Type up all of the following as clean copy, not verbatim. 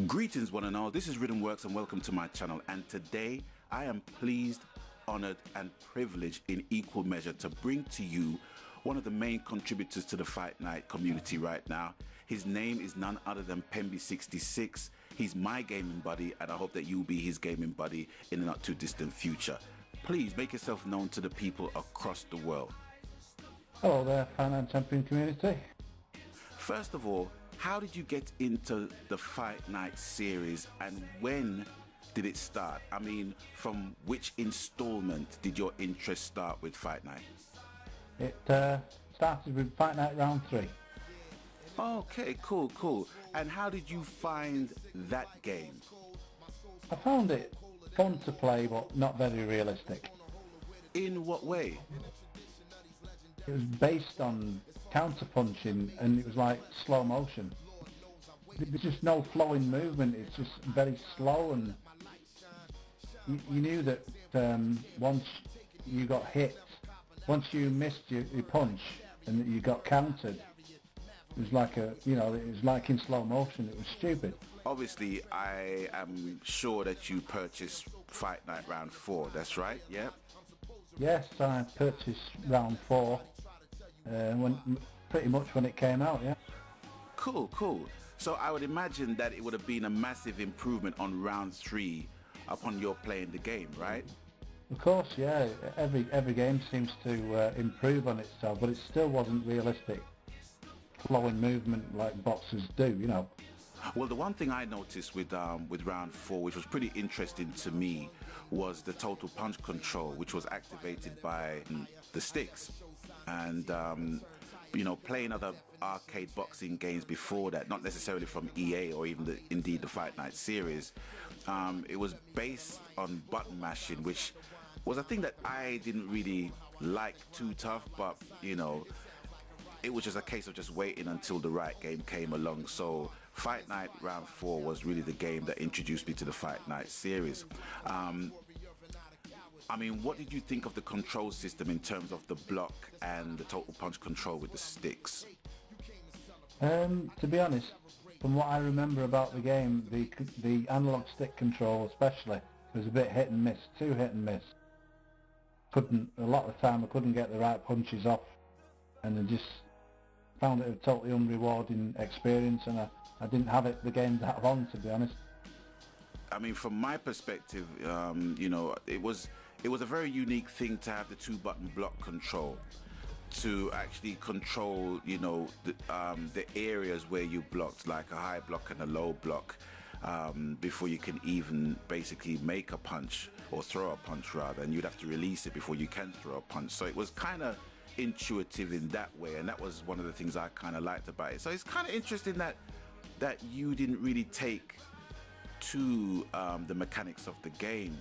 Greetings one and all, this is Rhythm Works and welcome to my channel, and today I am pleased, honored and privileged in equal measure to bring to you one of the main contributors to the Fight Night community right now. His name is none other than Pemby66. He's my gaming buddy and I hope that you'll be his gaming buddy in the not too distant future. Please make yourself known to the people across the world. Hello there, Fight Night Champion community. First of all, how did you get into the Fight Night series and when did it start? I mean, from which installment did your interest start with Fight Night? It started with Fight Night Round 3. Okay, cool. And how did you find that game? I found it fun to play but not very realistic. In what way? It was based on counter-punching and it was like slow motion. There's just no flowing movement, it's just very slow, and you knew that once you got hit, once you missed your punch and that you got countered, it was like it was like in slow motion. It was stupid. Obviously, I am sure that you purchased Fight Night Round 4, that's right, yeah? Yes, I purchased Round 4 pretty much when it came out, yeah. Cool. So I would imagine that it would have been a massive improvement on Round 3 upon your playing the game, right? Of course, yeah. Every game seems to improve on itself, but it still wasn't realistic flowing movement like boxers do, you know. Well, the one thing I noticed with Round 4, which was pretty interesting to me, was the total punch control, which was activated by the sticks. And playing other arcade boxing games before that, not necessarily from EA or even indeed the Fight Night series, it was based on button mashing, which was a thing that I didn't really like too tough, but it was just a case of just waiting until the right game came along. So Fight Night Round 4 was really the game that introduced me to the Fight Night series. I mean, what did you think of the control system in terms of the block and the total punch control with the sticks? To be honest, from what I remember about the game, the analog stick control especially was a bit hit and miss, too hit and miss. A lot of the time I couldn't get the right punches off, and I just found it a totally unrewarding experience, and I didn't have the game that long, to be honest. I mean, from my perspective, it was a very unique thing to have the 2-button block control to actually control, the areas where you blocked, like a high block and a low block, before you can even basically make a punch or throw a punch rather, and you'd have to release it before you can throw a punch. So it was kind of intuitive in that way, and that was one of the things I kind of liked about it. So it's kind of interesting that you didn't really take to the mechanics of the game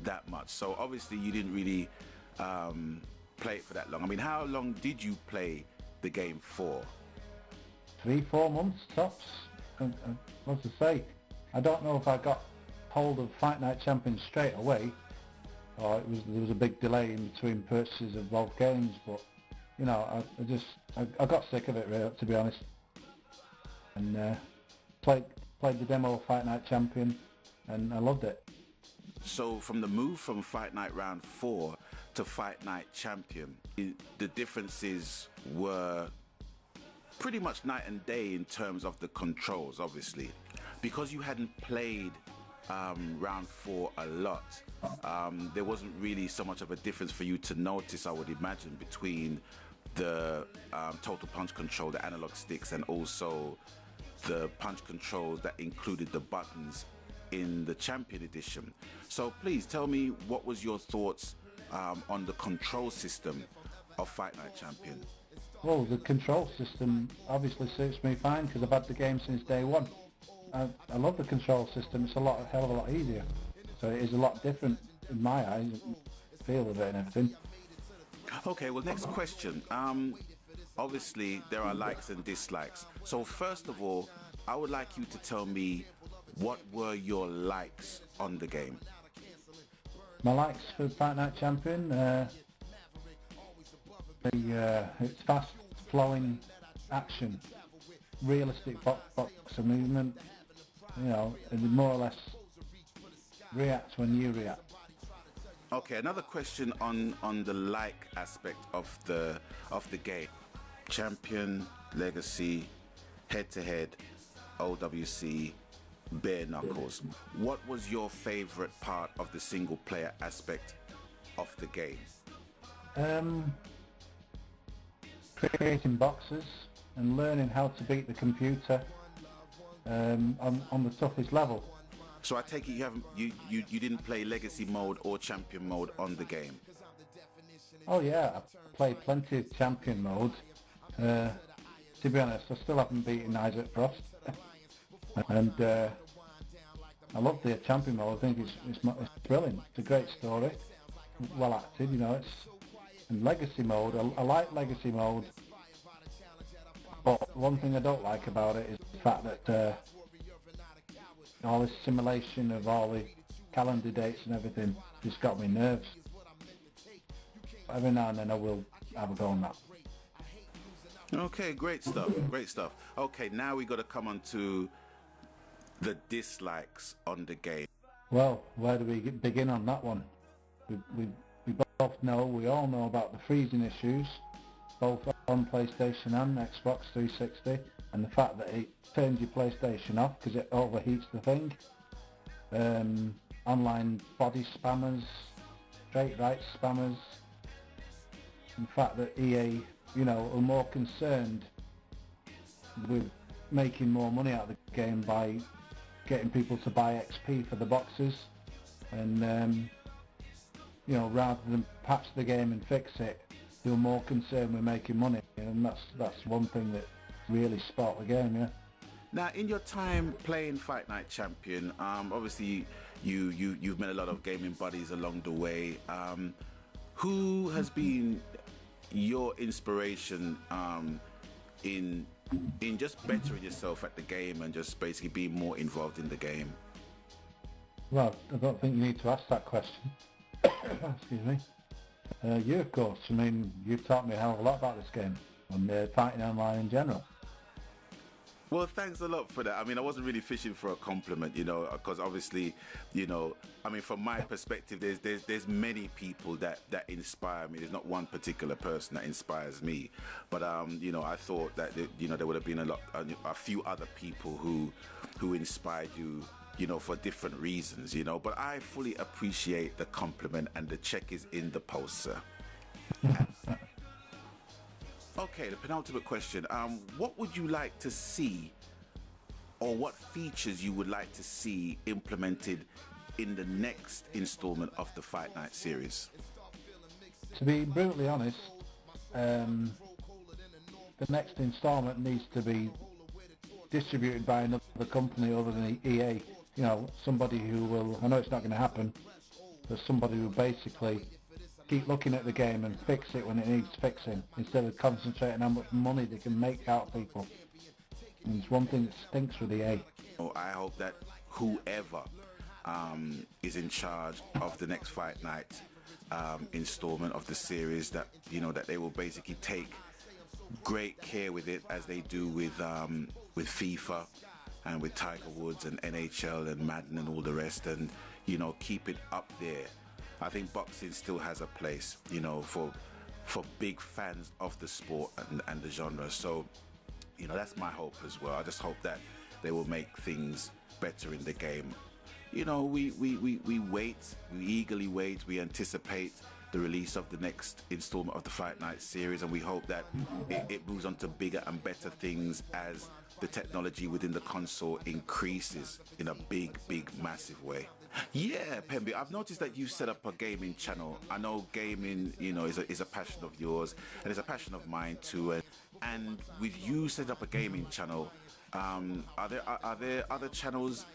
that much. So obviously you didn't really play it for that long. I mean, how long did you play the game for? 3-4 months tops. What to say, I don't know if I got hold of Fight Night Champion straight away, or there was a big delay in between purchases of both games, but I got sick of it, really, to be honest, and played the demo of Fight Night Champion, and I loved it. So from the move from Fight Night Round 4 to Fight Night Champion, the differences were pretty much night and day in terms of the controls, obviously. Because you hadn't played Round 4 a lot, there wasn't really so much of a difference for you to notice, I would imagine, between the total punch control, the analog sticks, and also the punch controls that included the buttons in the Champion Edition. So please tell me, what was your thoughts on the control system of Fight Night Champion? Well, the control system obviously suits me fine because I've had the game since day one. I love the control system. It's a hell of a lot easier. So it is a lot different in my eyes, feel of it and everything. Okay, well, next question. Obviously there are likes and dislikes. So first of all, I would like you to tell me, what were your likes on the game? My likes for Fight Night Champion, it's fast flowing action, realistic boxer movement, you know, and they more or less react when you react. Okay, another question on the like aspect of the game. Champion, Legacy, head to head, OWC, bare knuckles. What was your favorite part of the single player aspect of the game? Creating boxes and learning how to beat the computer on the toughest level. So I take it you didn't play Legacy mode or Champion mode on the game. Oh yeah, I played plenty of Champion mode. To be honest, I still haven't beaten Isaac Frost. And I love the Champion mode. I think it's brilliant. It's a great story, well acted. You know, and Legacy mode. I like Legacy mode, but one thing I don't like about it is the fact that all this simulation of all the calendar dates and everything just got me nerves. Every now and then I will have a go on that. Okay, great stuff, great stuff. Okay, now we got to come on to the dislikes on the game. Well, where do we begin on that one? We we all know about the freezing issues, both on PlayStation and Xbox 360, and the fact that it turns your PlayStation off because it overheats the thing. Online body spammers, straight right spammers. The fact that EA, you know, are more concerned with making more money out of the game by getting people to buy XP for the boxes, and you know, rather than patch the game and fix it, they were more concerned with making money, and that's one thing that really spoiled the game. Yeah. Now, in your time playing Fight Night Champion, obviously you've met a lot of gaming buddies along the way. Who has been your inspiration in just bettering yourself at the game and just basically being more involved in the game? Well, I don't think you need to ask that question. Excuse me. You, of course. I mean, you've taught me a hell of a lot about this game and fighting online in general. Well, thanks a lot for that. I mean, I wasn't really fishing for a compliment, you know, because obviously, you know, I mean, from my perspective, there's many people that inspire me. There's not one particular person that inspires me, but you know, I thought that you know there would have been a few other people who inspired you, you know, for different reasons, you know. But I fully appreciate the compliment, and the check is in the post, sir. Okay, the penultimate question. What would you like to see, or what features you would like to see implemented in the next installment of the Fight Night series? To be brutally honest, the next installment needs to be distributed by another company other than EA. You know, somebody who will, I know it's not going to happen, but somebody who basically keep looking at the game and fix it when it needs fixing, instead of concentrating how much money they can make out of people. And it's one thing that stinks with EA. Oh, I hope that whoever is in charge of the next Fight Night installment of the series, that you know, that they will basically take great care with it, as they do with FIFA and with Tiger Woods and NHL and Madden and all the rest, and you know, keep it up there. I think boxing still has a place, you know, for big fans of the sport and the genre. So, you know, that's my hope as well. I just hope that they will make things better in the game. You know, we wait, we eagerly wait, we anticipate the release of the next installment of the Fight Night series, and we hope that it moves on to bigger and better things as the technology within the console increases in a big, massive way. Yeah, Pemby, I've noticed that you set up a gaming channel. I know gaming, you know, is a passion of yours, and it's a passion of mine too. And with you set up a gaming channel, are there other channels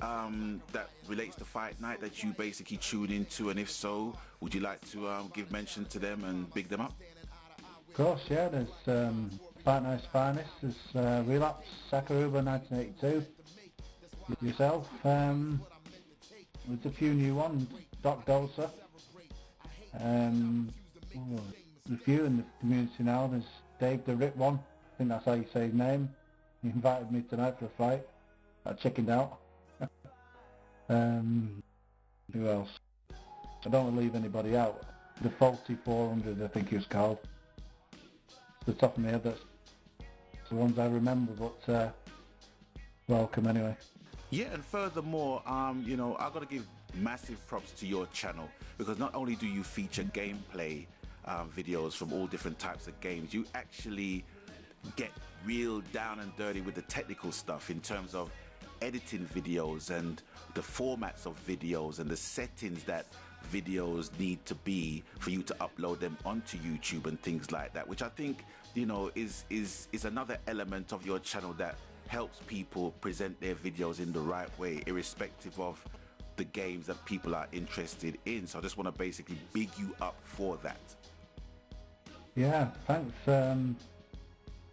that relates to Fight Night that you basically tune into? And if so, would you like to give mention to them and big them up? Of course, yeah. There's Fight Night's Finest. There's Relapse, Sakaruba 1982. Yourself. There's a few new ones. Doc Dosa. There's a few in the community now. There's Dave the Rip One. I think that's how you say his name. He invited me tonight for a fight. I chickened out. Who else? I don't want to leave anybody out. The Faulty 400, I think it was called. The top of my head, that's the ones I remember, but welcome anyway. Yeah, and furthermore, you know, I've got to give massive props to your channel, because not only do you feature gameplay videos from all different types of games, you actually get real down and dirty with the technical stuff in terms of editing videos and the formats of videos and the settings that videos need to be for you to upload them onto YouTube and things like that, which I think, you know, is another element of your channel that helps people present their videos in the right way, irrespective of the games that people are interested in. So I just want to basically big you up for that. Yeah, thanks.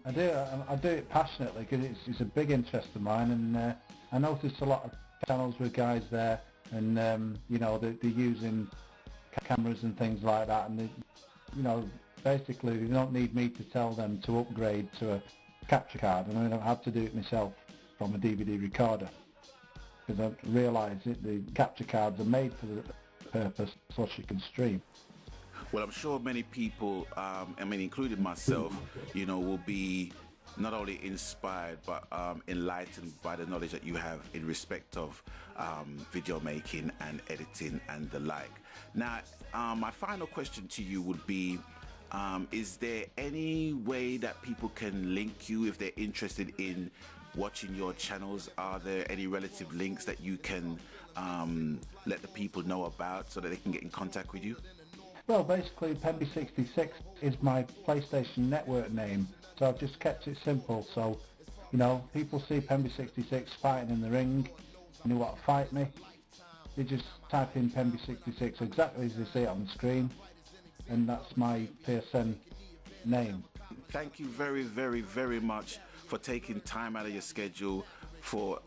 I do it passionately because it's a big interest of mine, and I noticed a lot of channels with guys there, and you know, they're using cameras and things like that, and they, you know, basically they don't need me to tell them to upgrade to a capture card, and I don't have to do it myself from a DVD recorder, because I realise that the capture cards are made for the purpose so you can stream. Well, I'm sure many people, I mean, including myself, you know, will be not only inspired but enlightened by the knowledge that you have in respect of video making and editing and the like. Now, my final question to you would be, is there any way that people can link you if they're interested in watching your channels? Are there any relative links that you can let the people know about so that they can get in contact with you? Well, basically Pemby66 is my PlayStation Network name, so I've just kept it simple. So, you know, people see Pemby66 fighting in the ring and they want to fight me, they just type in Pemby66 exactly as they see it on the screen, and that's my PSN name. Thank you very, very, very much for taking time out of your schedule for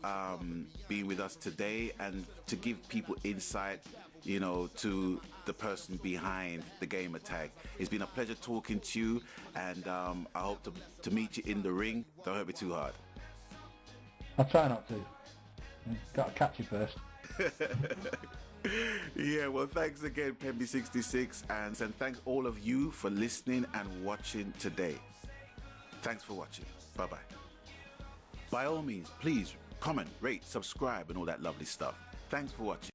being with us today and to give people insight, you know, to the person behind the gamer tag. It's been a pleasure talking to you, and I hope to meet you in the ring. Don't hurt me too hard. I'll try not to. Got to catch you first. Yeah, well, thanks again, Pemby66, and thanks all of you for listening and watching today. Thanks for watching. Bye-bye. By all means, please comment, rate, subscribe, and all that lovely stuff. Thanks for watching.